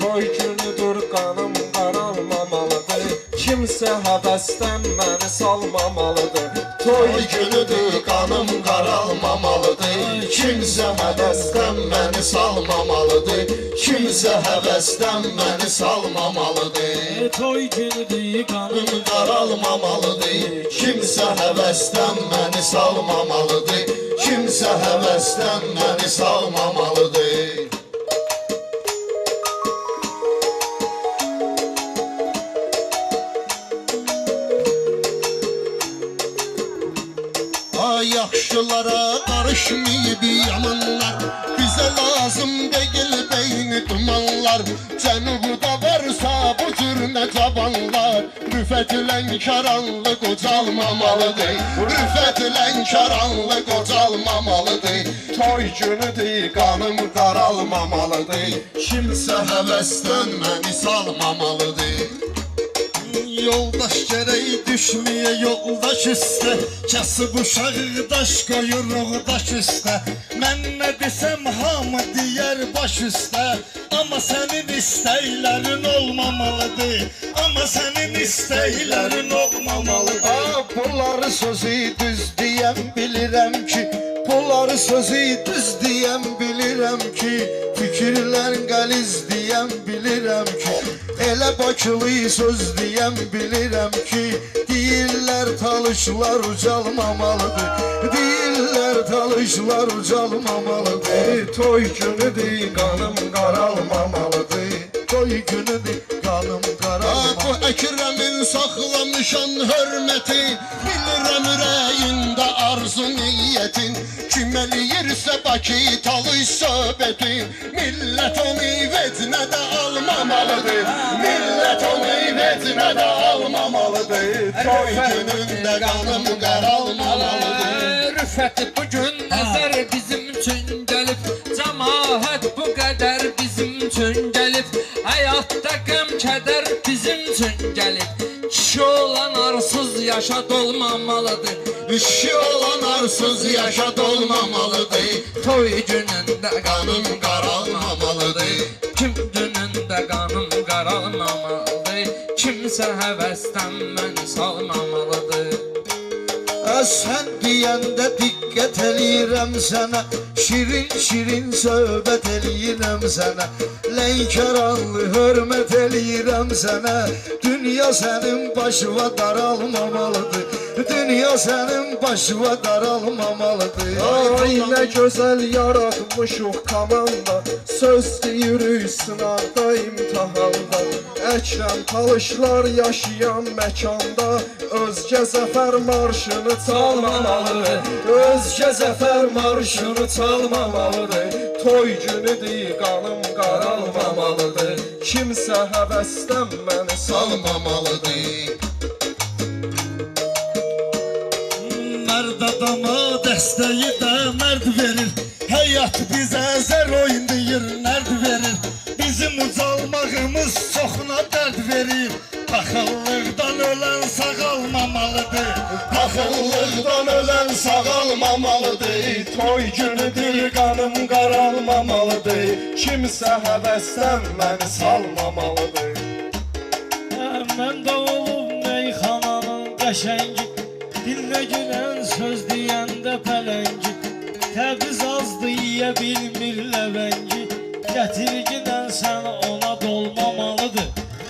Toy günüdür, qanım qaralmamalıdır. Kimsə həvəsdən məni salmamalıdır. Toy günüdür, qanım qaralmamalıdır. Kimsə həvəsdən məni salmamalıdır. Kimsə həvəsdən məni salmamalıdır. Toy günüdür, qanım qaralmamalıdır. Kimsə həvəsdən məni salmamalıdır. Kimsə həvəsdən məni salmamalıdır. Yaxşılara qarışmayıb yamanlar, bizə lazım deyil beyni dumanlar. Cənubda varsa bu cür nə cavanlar, rüfət lənkəranlı qocalmamalıdır. Rüfət lənkəranlı qocalmamalıdır. Toy günüdür, qanım qaralmamalıdır. Kimsə həvəsdən məni salmamalıdır. Yoldaş gərək düşməyə yoldaş üstə, kasıb uşağı daş qoyur oğdaş üstə. Mən nə desəm hamı deyər baş üstə, amma sənin istəklərin olmamalıdır. Amma sənin istəklərin olmamalıdır. Bunları sözü düz deyəm bilirəm ki, bunları sözü düz deyəm bilirəm ki, fikirlər qəliz deyəm bilirəm ki, elə bakılı söz deyəm bilirəm ki, deyirlər talışlar ucalmamalıdır. Deyirlər talışlar ucalmamalıdır. Toy günüdür, qanım qaralmamalıdır. Toy günüdür, qanım qaralmamalıdır. Bu Əkrəmin saxlamışan hörməti, bilirəm ürəyində arzu niyyətin. Kim eləyirsə Bakı talış söhbətin, millət onu vecinə də almamalıdır. Millət onu vecinə də almamalıdır. Toy günündə qanım qaralmamalıdır. Rüfət bugün nəzər bizim üçün gəlib, cəmaət bu qədər bizim üçün gəlib, həyatda qəm kədər bizim üçün gəlib. Kişi olan arsız yaşa dolmamalıdır. Kişi olan arsız yaşa dolmamalıdır. Toy günündə Qanım qaralmamalıdır. kim günündə qanım qaralmamalıdır. Kimsə həvəsdən məni salmamalıdır. Sən deyəndə diqqət eləyirəm sənə, şirin-şirin söhbət eləyirəm sənə, Lənkəranlı hörmət eləyirəm sənə. Dünya sənin başına daralmamalıdır. Dünya sənin başına daralmamalıdır. Ay nə gözəl yaratmışıq komanda, söz deyirik sınaqda imtahanda. Əkrəm talışlar yaşayan məkanda, özgə zəfər marşını çalmamalıdır. Özgə zəfər marşını çalmamalıdır. Toy günüdür, qanım qaralmamalıdır. Kimsə həvəsdən məni salmamalıdır. Mərd adama dəstəyi də mərd verir, həyat bizə zər oynayır, nərd verir. Bizim ucalmağımız çoxuna dərd verir. Paxıllıqdan ölən sağalmamalıdır. Paxıllıqdan ölən sağalmamalıdır. Toy günüdür, qanım qaralmamalıdır. Kimsə həvəsdən məni salmamalıdır. Mən də olub meyxananın qəşəngi, dilinə gülən söz deyəndə pələngi. Təbriz azdı yeyə bilmir ləvəngi, gətirginən sən ona dolmamalıdır.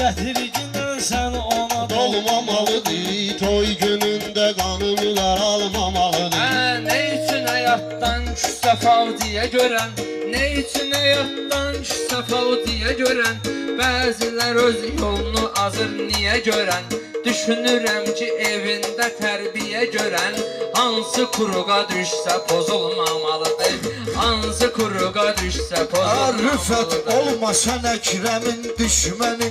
Gətirginən sən ona Dolmamalıdır. Toy günündə qanım qaralmamalıdır. Ne üçün həyatdan küsə diye görən, ne üçün həyatdan küsə diye görən, bəzilər öz yolunu azır niyə görən. Düşünürəm ki evində tərbiyə görən, hansı kuruğa düşsə pozulmamalıdır. Hansı kuruğa düşsə pozulmamalıdır. Rüfət olma sən Əkrəmin düşməni,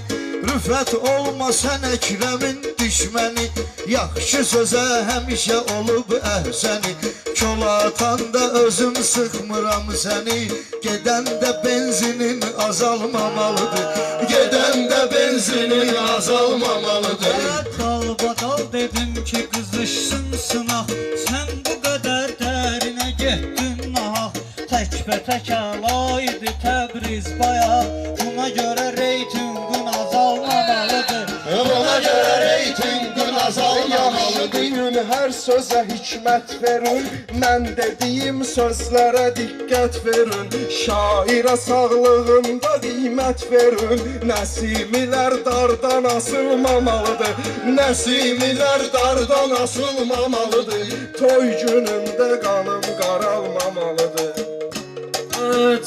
rüfət olma sən Əkrəmin düşməni. Yaxşı sözə həmişə olub əhsəni, kol atanda özüm sıxmıram səni, gedəndə benzinin azalmamalıdır. Gedəndə benzinin azalmamalıdır. Dalbadal dedim ki qızışsın sınaq, sən bu qədər dərinə getdin nahaq. Təkbətək əla idi Təbriz bayaq, buna görə reytinqin azalmamalıdır. Buna görə reytinqin azalmamalıdır. Deyin hər sözə hikmət verin, mən dediyim sözlərə diqqət verin. Şairə sağlığında qiymət verin, nəsimilər dardan asılmamalıdır. Nəsimilər dardan asılmamalıdır. Toy günündə qanım qaralmamalıdır.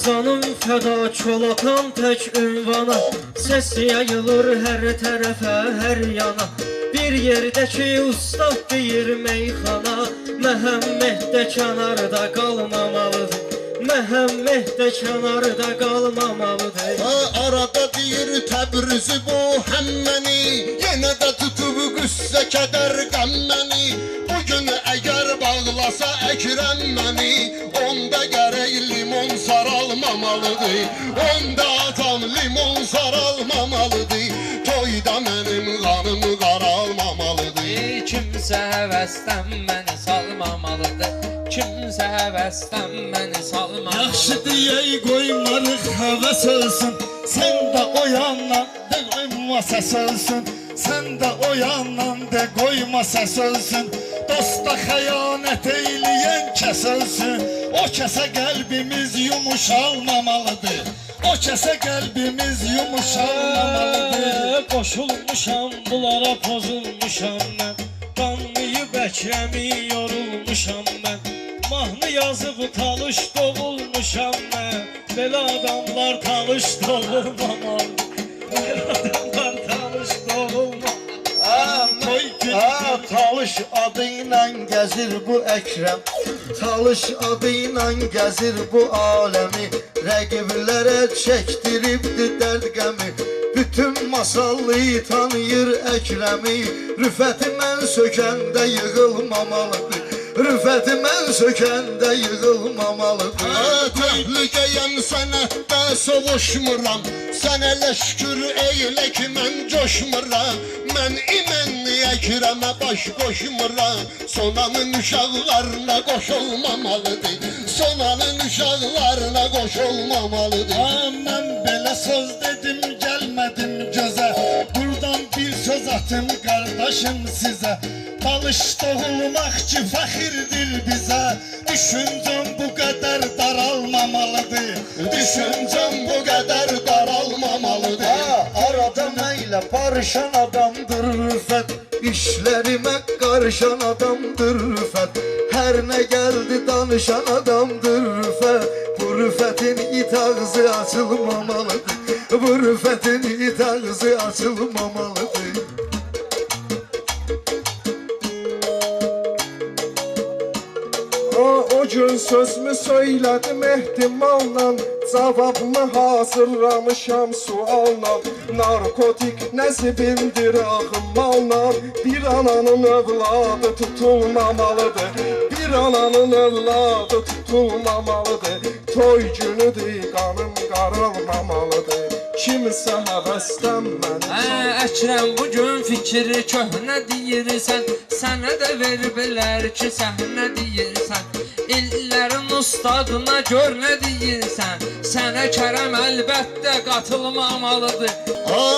Canım fəda çolatan tək ünvana, səs yayılır hər tərəfə, hər yana. Bir yerdə ki ustad deyir meyxana, Məhəmməd də kənarda qalmamalıdır. Məhəmməd də kənarda qalmamalıdır. Arada deyir Təbrizi bu həmməni, yenə də tutub qüssə kədər qəmməni. Bugün əgər bağlasa Əkrəm məni, onda gərək limon saralmamalıdır. Onda atam limon saralmamalıdır. Toyda mənim qanım qaralmamalıdır. Kimsə həvəsdən məni salmamalıdır. Kimsə həvəsdən məni salmamalıdır. Yaxşı deyək qoymarıq həvəs olsun, sən də o yandan de qoyma səs olsun. Sən də o yandan de qoyma səs olsun. Dosta xəyanət eyləyən kəs olsun. O kəsə qəlbimiz yumuşalmamalıdır. O kəsə qəlbimiz yumuşalmamalıdır. Qoşulmuşam bunlara, pozulmuşam mən. Qanlayıb Əkrəmi yorulmuşam mən. Mahnı yazıb talış doğulmuşam mən. Belə adamlar talış doğulmamalı. Belə adamlar talış doğulmamalı. Talış adı ilə gəzir bu Əkrəm, Talış adı ilə gəzir bu aləmi. Rəqiblərə çəkdiribdi dərd qəmi. Bütün masallıyı tanıyır Əkrəmi. Rüfəti mən sökəndə yığılmamalıdır. Rüfəti mən sökəndə yığılmamalıdır. Təhlükəyəm sənətdə sovuşmuram. Sənə ləşkür eylə ki mən coşmuram. Mən imənli Əkrəmə baş qoşmuram. Sonanın uşaqlarına qoşulmamalıdır. Sonanın uşaqlarına qoşulmamalıdır. Mən belə söz dedim gəlmədim gözə. Buradan bir söz atım qardaşım sizə. Talış doğulmaq ki fəxirdir bizə. Düşüncəm bu qədər daralmamalıdır. Düşüncəm bu qədər daralmamalıdır. Arada məylə barışan adamdır Rüfət. İşlərimə qarışan adamdır Rüfət. Hər nə gəldi danışan adamdır Rüfət. Bu Rüfətin it ağzı açılmamalıdır. Bu Rüfətin it ağzı açılmamalıdır. O gün sözümü söylədim ehtimalla, cavabımı hazırlamışam sualla. Narkotik nəzibindir ağımmalla, bir ananın övladı tutulmamalıdır. Bir ananın övladı tutulmamalıdır. Toy günüdür, qanım qaralmamalıdır. Kimsə həvəsdən məni Əkrəm bugün fikri köhnə deyirsən, sənə də veriblər ki səhnə deyirsən. İllərin ustadına gör nə deyirsən, sənə Kərəm əlbəttə qatılmamalıdır.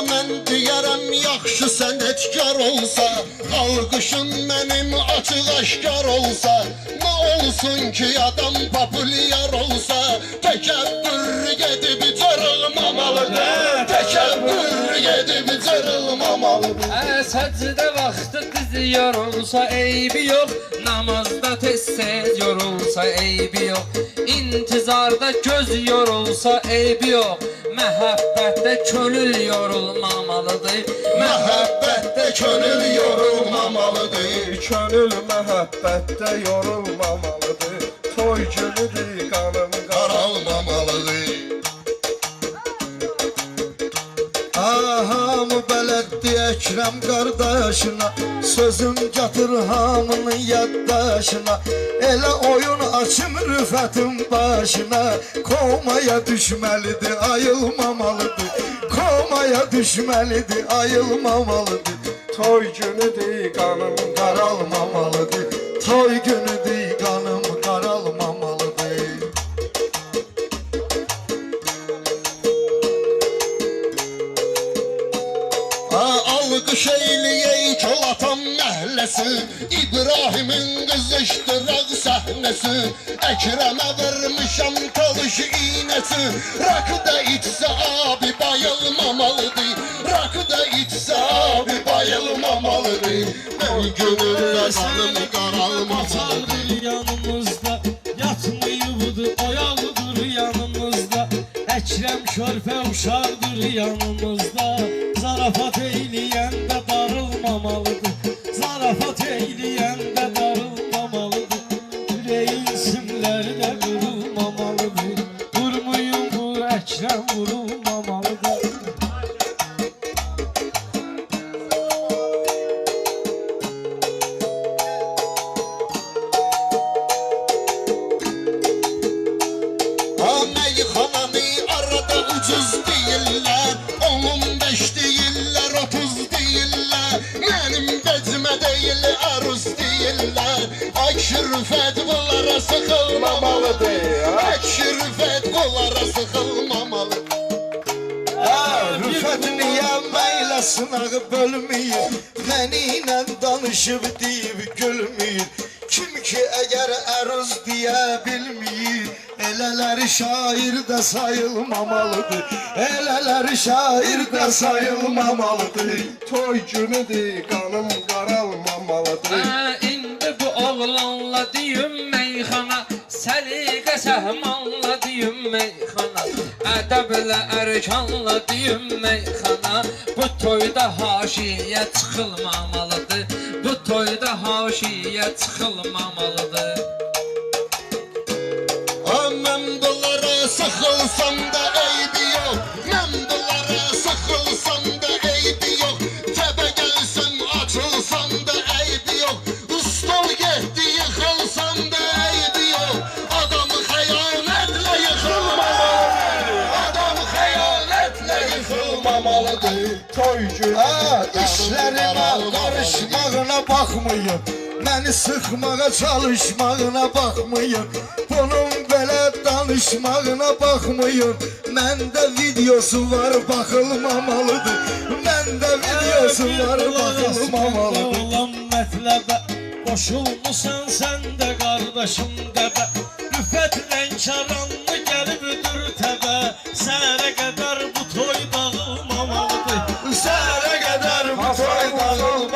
Mən deyərəm yaxşı sənətkar olsa, alqışın mənim açıq aşkar olsa. Nə olsun ki adam populyar olsa, təkəbbür gedib cırılmamalıdır. Təkəbbür gedib cırılmamalıdır. Səcdə vaxtı diz yorulsa eybi yox, namazda tez-tez yorulsa eybi yox. İntizarda göz yorulsa eybi yox, məhəbbətdə könül yorulmamalıdır. Məhəbbətdə könül yorulmamalıdır. Könül məhəbbətdə yorulmamalıdır. Toy günüdür, qanım Qaralmamalıdır. Hamı bələddir Ekrem kardeşine sözüm getir hamının yaddaşına. Elə oyun açım Rüfətin başına. Komaya düşmelidir, ayılmamalıdır. Komaya düşmelidir, ayılmamalıdır. Toy günüdür, qanım Qaralmamalıdır. Toy günüdür, qanım qaralmamalıdır. Alqış eyləyək Kolatan məhəlləsi, İbrahimin qızışdıraq səhnəsi. Əkrəmə vermişəm talış iynəsi, rakıda içsə abi bayılmamalıdır. Rakıda içsə abi bayılmamalıdır. Mən gönüldə qanım qaralmamalıdır. Yanımızda yatmayıbdır, oyalıdır yanımızda. Ekrem körpə uşaqdır yanımızda. Zarafat eyləyəndə darılmamalıdır. Zarafat eyləyəndə darılmamalıdır. Yüreğin simləri də qırılmamalıdır. Vurmayın vur Ekrem vurulmamalıdır. Meyxananı arada ucuz deyirlər, 15 deyirlər, 30 deyirlər. Mənim vecimə deyil, aruz deyirlər. Akşı Rüfət bunlara sıxılmamalıdır. Akşı Rüfət bunlara sıxılmamalıdır. Rüfət niyə məylə sınağı bölməyir? Məni ilə danışıb deyib gülməyir. Kim ki əgər əruz deyə bilməyir, elələri şair də sayılmamalıdır. Elələri şair də sayılmamalıdır. Toy günüdür, qanım qaralmamalıdır. İndi bu oğlanla deyim meyxana, səliqə səhmanla deyim meyxana, ədəblə ərkanla deyim meyxana. Bu toyda haşiyə çıxılmamalıdır. Bu toyda haşiyə çıxılmamalıdır. Mən bunlara sıxılsam da eybi yox. Mən bunlara sıxılsam da eybi yox. Təbə gəlsən açılsam da eybi yox. Stol getdi yıxılsam da eybi yox. Adam xəyanətlə yıxılmamalıdır. Adam xəyanətlə yıxılmamalıdır. Toy günüdür, İşlərimə qarışmağına baxmayın, məni sıxmağa çalışmağına baxmayın. Bunun belə danışmağına baxmayın. Məndə videosu var, baxılmamalıdır. Məndə videosu var, baxılmamalıdır. Olan mətləbə qoşulmusan sən də qardaşım dəbə. Rüfət Lənkəranlı gəlibdir təbə. Səhərə qədər bu toy dağılmamalıdır. Səhərə qədər bu toy dağılmamalıdır.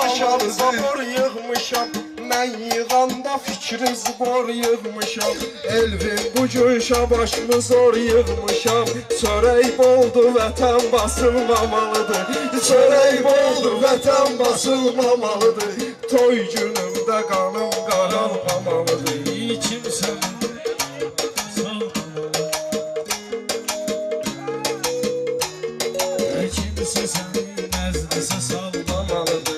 Zabor yığmışam, mən yığanda fikri zbor yığmışam. Elvin bu gün şabaşımı zor yığmışam. Çörək boldu vətən basılmamalıdır. Çörək boldu vətən basılmamalıdır. Toy günümdə qanım qaralmamalıdır. İyi kimsən sağ ol. Kimsə sənin nəzdəsə sallamalıdır.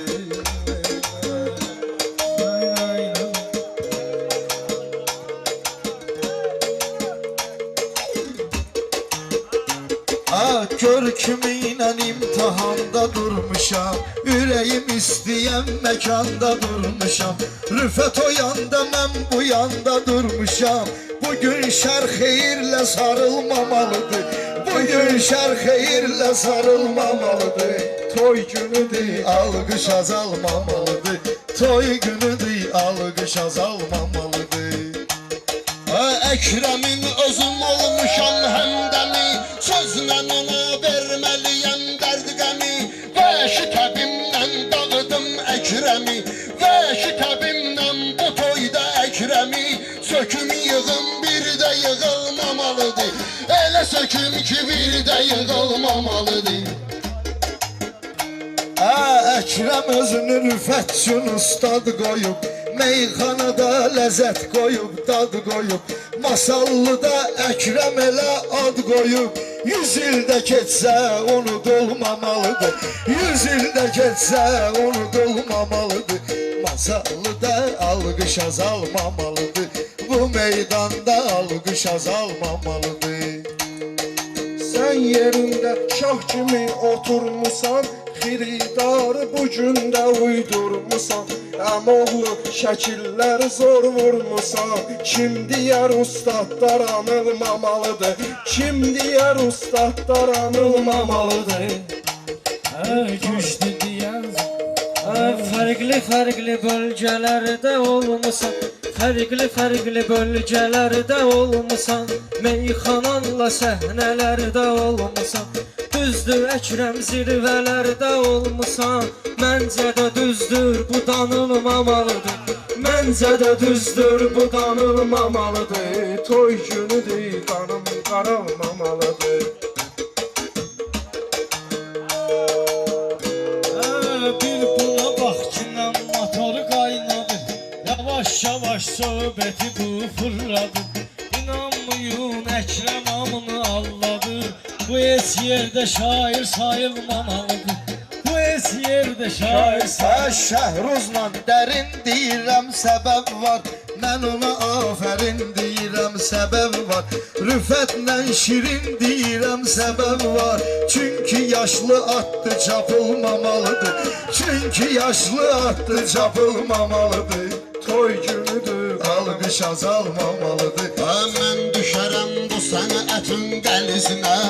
Gör kiminlə imtihanda durmuşam, ürəyim istəyən məkanda durmuşam. Rüfət o yanda, mən bu yanda durmuşam. Bugün şər xeyirlə sarılmamalıdır. Bugün şər xeyirlə sarılmamalıdır. Toy günüdür, Alqış azalmamalıdır. Toy günüdür, alqış azalmamalıdır. Əkrəmin özüm olmuşam həmdəmi, sözlə ona verməliyəm dərd qəmi. Və şitəbimdən dağıdım Əkrəmi, və şitəbimdən bu toyda Əkrəmi. Söküm yığım bir də yığılmamalıdır, elə söküm ki bir də yığılmamalıdır. Əkrəm özünü Rüfət üçün ustad qoyub, meyxanada ləzzət qoyub, dad qoyub. Masallıda Əkrəm elə ad qoyub, 100 ildə keçsə unudulmamalıdır. 100 ildə keçsə unudulmamalıdır. Masallıda alqış azalmamalıdır. Bu meydanda alqış azalmamalıdır. Sən yerində şah kimi oturmusan, xiridarı bu gündə uydurmusan. Əmoğlu şəkilləri zor vurmusan. Kim deyər ustadlar anılmamalıdır? Kim deyər ustadlar anılmamalıdır? Güçlü deyən Fərqli bölgələrdə olmusan. Fərqli bölgələrdə olmusan. Meyxananla səhnələrdə olmusan. Düzdür Əkrəm zirvələrdə olmusan. Məncə də düzdür bu danılmamalıdır. Məncə də düzdür bu danılmamalıdır. Toy günüdür, qanım qaralmamalıdır. Bir buna bax ki, motoru qaynadı. Yavaş söhbəti bu fırladı. İnanmayın Əkrəm hamını alladı. Bu heç yerdə şair sayılmamalıdır. Bu heç yerdə şair Şəhruzla dərin deyirəm səbəb var. Mən ona afərin deyirəm səbəb var. Rüfətlə şirin deyirəm səbəb var. Çünki yaşlı atdı çapılmamalıdır. Çünki yaşlı atdı çapılmamalıdır. Toy günüdür, Alqış azalmamalıdır. Mən düşərəm bu sənətin qəlizinə.